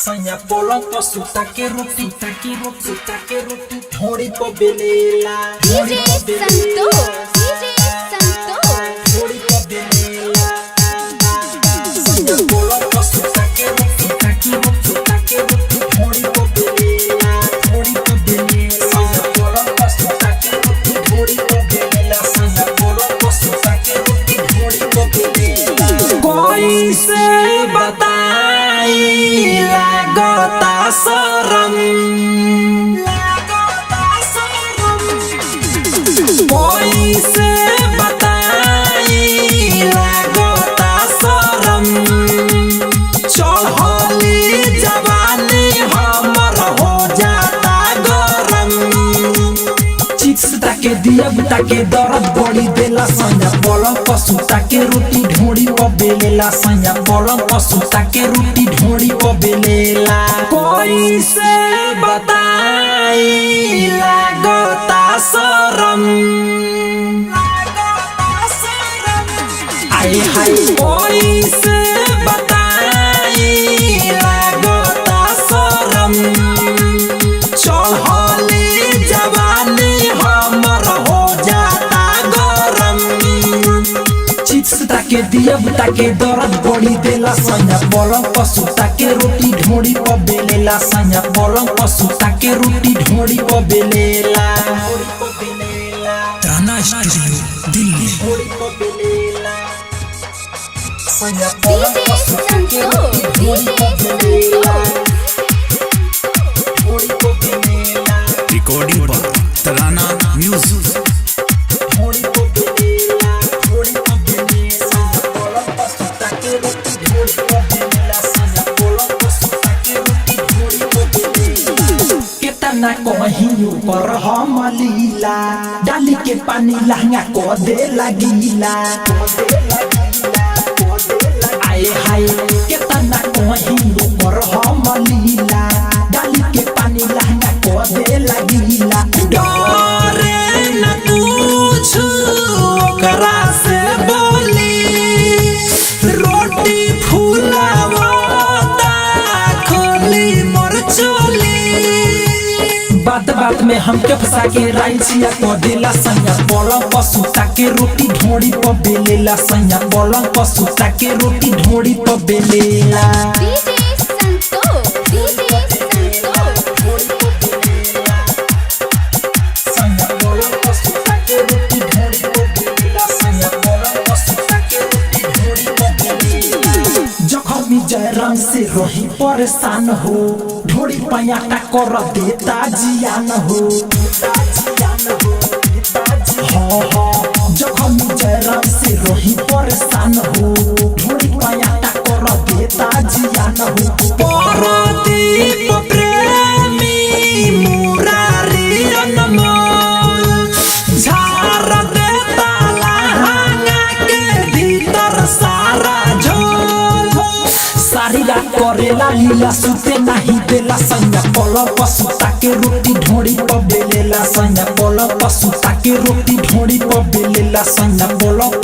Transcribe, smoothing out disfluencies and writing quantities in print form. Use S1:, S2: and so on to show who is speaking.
S1: सैया पलंग पर सुता के रोटी ढोड़ी पर बेलेला ढोड़ी पर बेलेला ढोड़ी पर बेलेला सैया पलंग पर सुता के रोटी ढोड़ी पर बेलेला सैया पलंग पर सुता के रोटी ढोड़ी पर बेलेला सैया पलंग पर सुता के रोटी ढोड़ी पर बेलेला कोई से बताई लागता शरम कोई से बताई लागता शरम चढ़ली जवानी हमर हो जाता गरम चिप्स ताके दिया ताके दर्द बड़ी देला सैया पलंग पर सुता के रोटी ढोड़ी पर बेलेला सैया पलंग पर सुता के रोटी ढोड़ी पर बेलेला कोई से बताई लागता शरम आए हाय कोई से बताई लागता शरम चढ़ली जवानी हमर हो जाता गरम चिप्स ताके दिया ताके दर्द बड़ी देला सैया पलंग पर सुता के रोटी ढोड़ी पर बेलेला सैया पलंग पर सुता के रोटी ढोड़ी पर बेलेला
S2: ताना स्टूडियो दिल्ली
S1: सैया पलंग पर सुता के रोटी ढोड़ी पर बेलेला
S2: रिकॉर्डिंग पर तराना म्यूजिक
S1: ढोड़ी पर बेलेला सैया पलंग पर सुता के रोटी ढोड़ी पर बेलेला सैया पलंग पर सुता के रोटी ढोड़ी पर बेलेला केतना कहियो पर हम लीला डाली के पानी लहंगा को दे लगीला आए हाय केतना कहियो पर हम लीला डाली के पानी लहंगा को दे लगीला डरे न कुछ ओकरा से बोली रोटी फुलावता खोली मोर चोली बात में हमके फंसा के राइचिया को देला सैया पलंग पर सुता के रोटी ढोड़ी पर बेलेला सैया पलंग पर सुता के रोटी ढोड़ी पर बेलेला सैया पलंग पर सुता के रोटी ढोड़ी पर बेलेला सैया पलंग पर सुता के रोटी ढोड़ी पर बेलेला जखमी जयराम से रही परेशान हो ढोड़ी पयाटा कर देता जियान हो जखमी जयराम से रही परेशान हो ढोड़ी पयाटा कर देता जियान हो परदीप प्रेमी मुरारी अनमोल झाड़ देता लहंगा के भीतर सारा झोल सारी रात करेला लीला सुते नहीं देला सैया पलंग पर सुता के रोटी ढोड़ी पर बेलेला सैया पलंग पर सुता के रोटी ढोड़ी पर बेलेला सैया पलंग